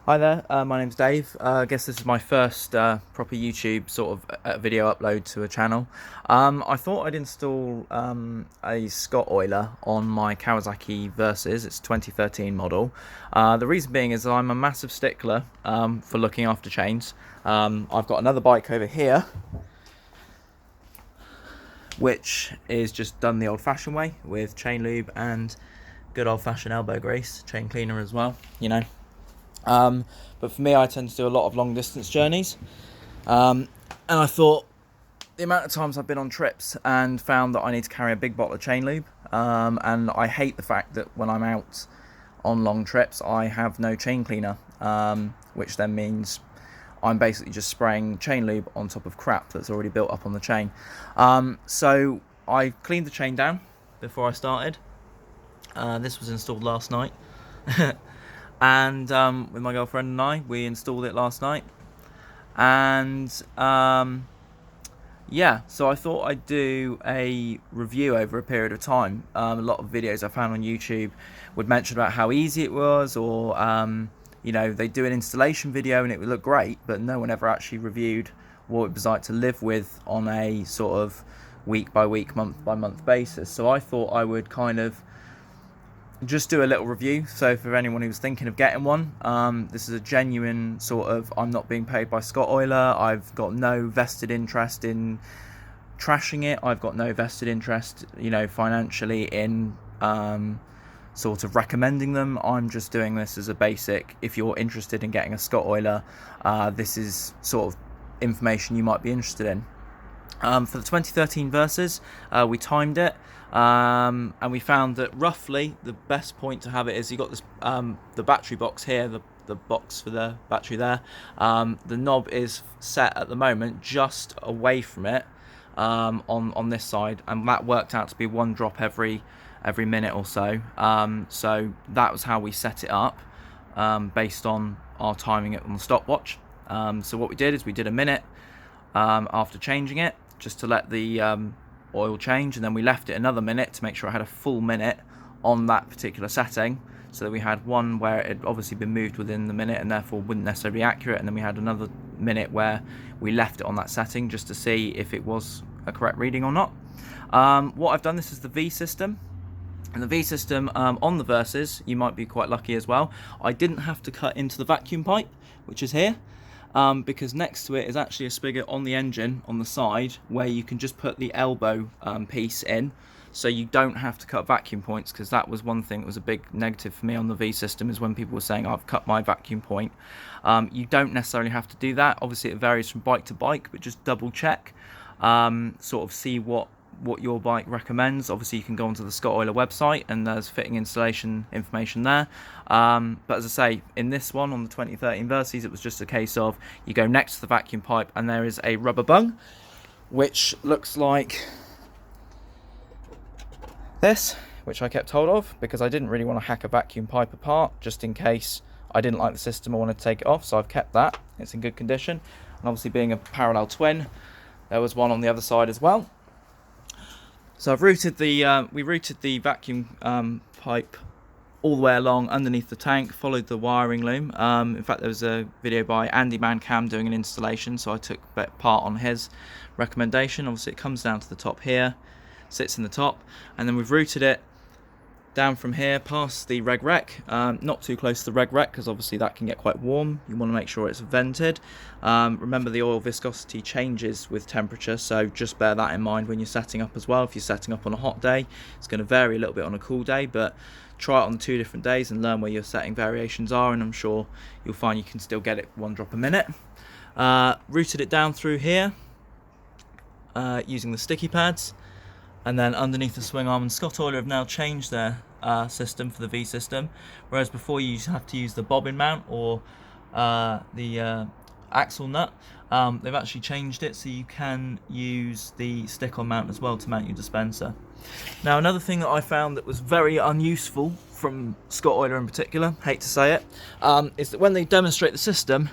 Hi there, my name's Dave. I guess this is my first proper YouTube sort of video upload to a channel. I thought I'd install a Scottoiler on my Kawasaki Versys. It's a 2013 model. The reason being is that I'm a massive stickler for looking after chains. I've got another bike over here, which is just done the old-fashioned way with chain lube and good old-fashioned elbow grease, chain cleaner as well, you know. But for me, I tend to do a lot of long distance journeys, and I thought the amount of times I've been on trips and found that I need to carry a big bottle of chain lube, and I hate the fact that when I'm out on long trips I have no chain cleaner, which then means I'm basically just spraying chain lube on top of crap that's already built up on the chain. So I cleaned the chain down before I started. This was installed last night. And with my girlfriend and I, we installed it last night. And yeah, so I thought I'd do a review over a period of time. A lot of videos I found on YouTube would mention about how easy it was, or you know, they do an installation video and it would look great, but no one ever actually reviewed what it was like to live with on a sort of week by week, month by month basis. So I thought I would kind of just do a little review. So for anyone who's thinking of getting one, this is a genuine sort of, I'm not being paid by Scottoiler, I've got no vested interest in trashing it, I've got no vested interest, you know, financially in sort of recommending them. I'm just doing this as a basic, if you're interested in getting a Scottoiler, this is sort of information you might be interested in. For the 2013 Versys, we timed it, and we found that roughly the best point to have it is, you got this the battery box here, the box for the battery there. The knob is set at the moment just away from it, on this side, and that worked out to be 1 drop every minute or so. So that was how we set it up, based on our timing it on the stopwatch. So what we did is we did a minute after changing it, just to let the oil change, and then we left it another minute to make sure I had a full minute on that particular setting, so that we had one where it had obviously been moved within the minute and therefore wouldn't necessarily be accurate, and then we had another minute where we left it on that setting just to see if it was a correct reading or not. What I've done, this is the V system. And the V system on the Versys, you might be quite lucky as well, I didn't have to cut into the vacuum pipe, which is here. Because next to it is actually a spigot on the engine on the side where you can just put the elbow piece in, so you don't have to cut vacuum points, because that was one thing that was a big negative for me on the V system, is when people were saying, I've cut my vacuum point. You don't necessarily have to do that. Obviously it varies from bike to bike, but just double check, sort of see what your bike recommends. Obviously you can go onto the Scottoiler website and there's fitting installation information there, but as I say, in this one, on the 2013 Versys, it was just a case of, you go next to the vacuum pipe and there is a rubber bung which looks like this, which I kept hold of because I didn't really want to hack a vacuum pipe apart, just in case I didn't like the system, I wanted to take it off. So I've kept that, it's in good condition. And obviously being a parallel twin, there was one on the other side as well. So I've routed the we routed the vacuum pipe all the way along underneath the tank, followed the wiring loom. In fact, there was a video by Andy Mancam doing an installation, so I took part on his recommendation. Obviously it comes down to the top here, sits in the top, and then we've routed it down from here past the reg rec, not too close to the reg rec, because obviously that can get quite warm. You want to make sure it's vented. Remember, the oil viscosity changes with temperature, so just bear that in mind when you're setting up as well. If you're setting up on a hot day, it's going to vary a little bit on a cool day, but try it on 2 different days and learn where your setting variations are, and I'm sure you'll find you can still get it 1 drop a minute. Routed it down through here using the sticky pads. And then underneath the swing arm, and Scottoiler have now changed their system for the V system, whereas before you used to have to use the bobbin mount or the axle nut. They've actually changed it so you can use the stick-on mount as well to mount your dispenser. Now, another thing that I found that was very unuseful from Scottoiler in particular, hate to say it, is that when they demonstrate the system,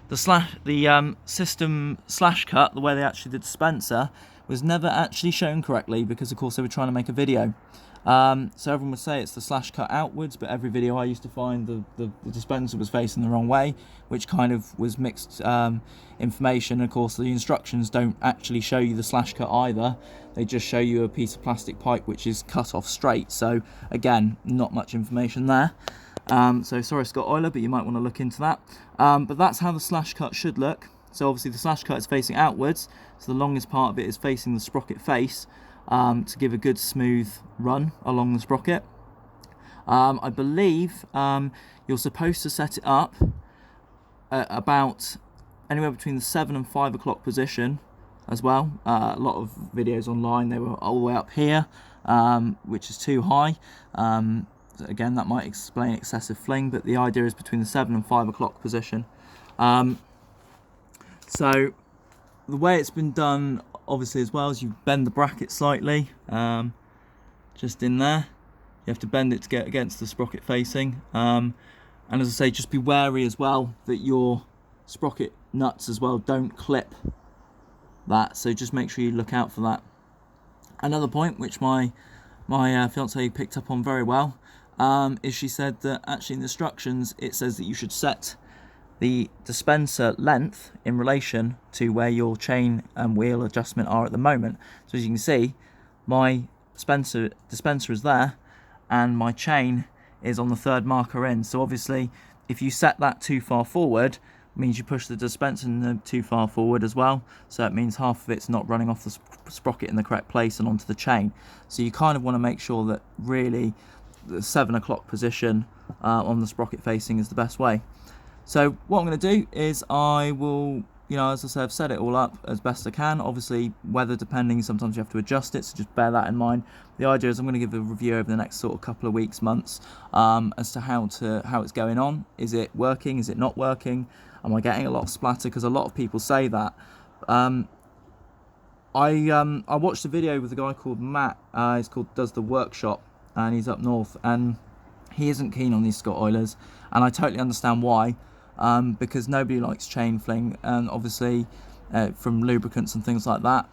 the system slash cut, the way they actually did the dispenser, was never actually shown correctly, because of course they were trying to make a video. So everyone would say it's the slash cut outwards, but every video I used to find the dispenser was facing the wrong way, which kind of was mixed information. Of course, the instructions don't actually show you the slash cut either. They just show you a piece of plastic pipe which is cut off straight. So again, not much information there. So sorry, Scottoiler, but you might want to look into that. But that's how the slash cut should look. So obviously the slash cut is facing outwards, so the longest part of it is facing the sprocket face, to give a good smooth run along the sprocket. I believe you're supposed to set it up at about anywhere between the 7 and 5 o'clock position as well. A lot of videos online, they were all the way up here, which is too high. Again, that might explain excessive fling, but the idea is between the 7 and 5 o'clock position. So the way it's been done, obviously, as well, is you bend the bracket slightly, just in there. You have to bend it to get against the sprocket facing. And as I say, just be wary as well that your sprocket nuts as well don't clip that. So just make sure you look out for that. Another point which my fiance picked up on very well, is she said that actually in the instructions it says that you should set the dispenser length in relation to where your chain and wheel adjustment are at the moment. So as you can see, my dispenser is there and my chain is on the 3rd marker in. So obviously if you set that too far forward, it means you push the dispenser too far forward as well. So it means half of it's not running off the sprocket in the correct place and onto the chain. So you kind of want to make sure that really the 7 o'clock position on the sprocket facing is the best way. So what I'm going to do is I will, as I said, I've set it all up as best I can. Obviously, weather depending, sometimes you have to adjust it, so just bear that in mind. The idea is I'm going to give a review over the next sort of couple of weeks, months, as to how it's going on. Is it working? Is it not working? Am I getting a lot of splatter? Because a lot of people say that. I watched a video with a guy called Matt. He's called Does the Workshop, and he's up north, and he isn't keen on these Scottoilers, and I totally understand why. Because nobody likes chain fling, and obviously from lubricants and things like that.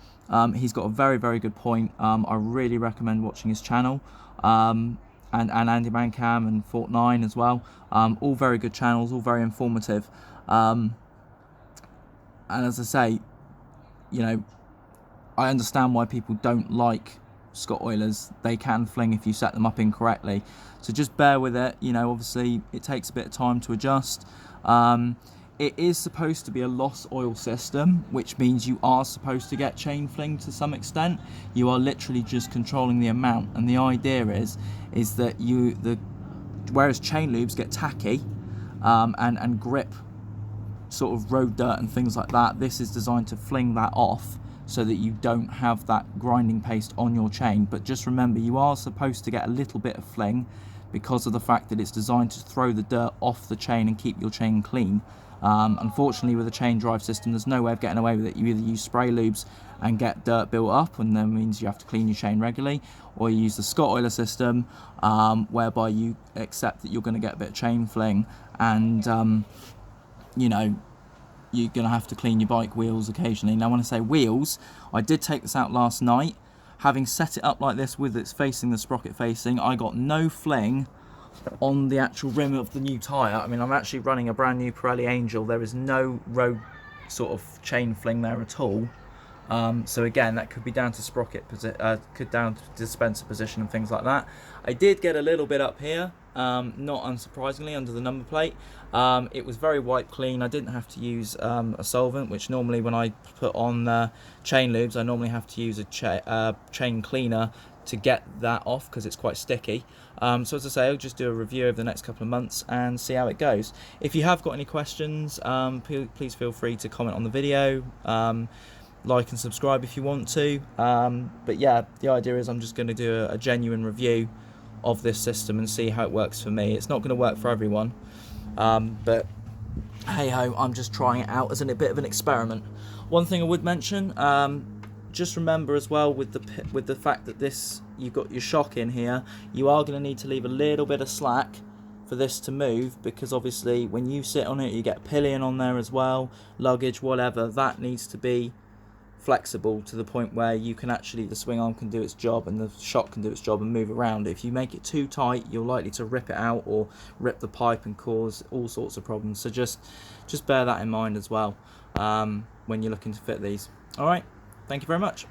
He's got a very, very good point. I really recommend watching his channel, and Andy Mancam and Fort 9 as well. All very good channels, all very informative. And as I say, I understand why people don't like Scottoilers. They can fling if you set them up incorrectly. So just bear with it. Obviously it takes a bit of time to adjust. It is supposed to be a loss oil system, which means you are supposed to get chain fling to some extent. You are literally just controlling the amount, and the idea is that whereas chain lubes get tacky and grip sort of road dirt and things like that, this is designed to fling that off so that you don't have that grinding paste on your chain. But just remember, you are supposed to get a little bit of fling because of the fact that it's designed to throw the dirt off the chain and keep your chain clean. Unfortunately, with a chain drive system, there's no way of getting away with it. You either use spray lubes and get dirt built up, and that means you have to clean your chain regularly, or you use the Scottoiler system, whereby you accept that you're going to get a bit of chain fling, and you're going to have to clean your bike wheels occasionally. Now, when I say wheels, I did take this out last night. Having set it up like this with its facing the sprocket facing, I got no fling on the actual rim of the new tyre. I mean, I'm actually running a brand new Pirelli Angel. There is no road sort of chain fling there at all. So again, that could be down to sprocket, down to dispenser position and things like that. I did get a little bit up here, not unsurprisingly, under the number plate. It was very wipe clean. I didn't have to use a solvent, which normally when I put on chain lubes, I normally have to use a chain cleaner to get that off because it's quite sticky. So as I say, I'll just do a review over the next couple of months and see how it goes. If you have got any questions, please feel free to comment on the video. Like and subscribe if you want to. But yeah, the idea is I'm just going to do a genuine review of this system and see how it works for me. It's not going to work for everyone, but hey ho, I'm just trying it out as a bit of an experiment. One thing I would mention, just remember as well with the fact that you've got your shock in here, you are going to need to leave a little bit of slack for this to move, because obviously when you sit on it, you get pillion on there as well, luggage, whatever, that needs to be flexible to the point where you can actually, the swing arm can do its job and the shot can do its job and move around. If you make it too tight, you're likely to rip it out or rip the pipe and cause all sorts of problems. So just bear that in mind as well when you're looking to fit these. All right, thank you very much.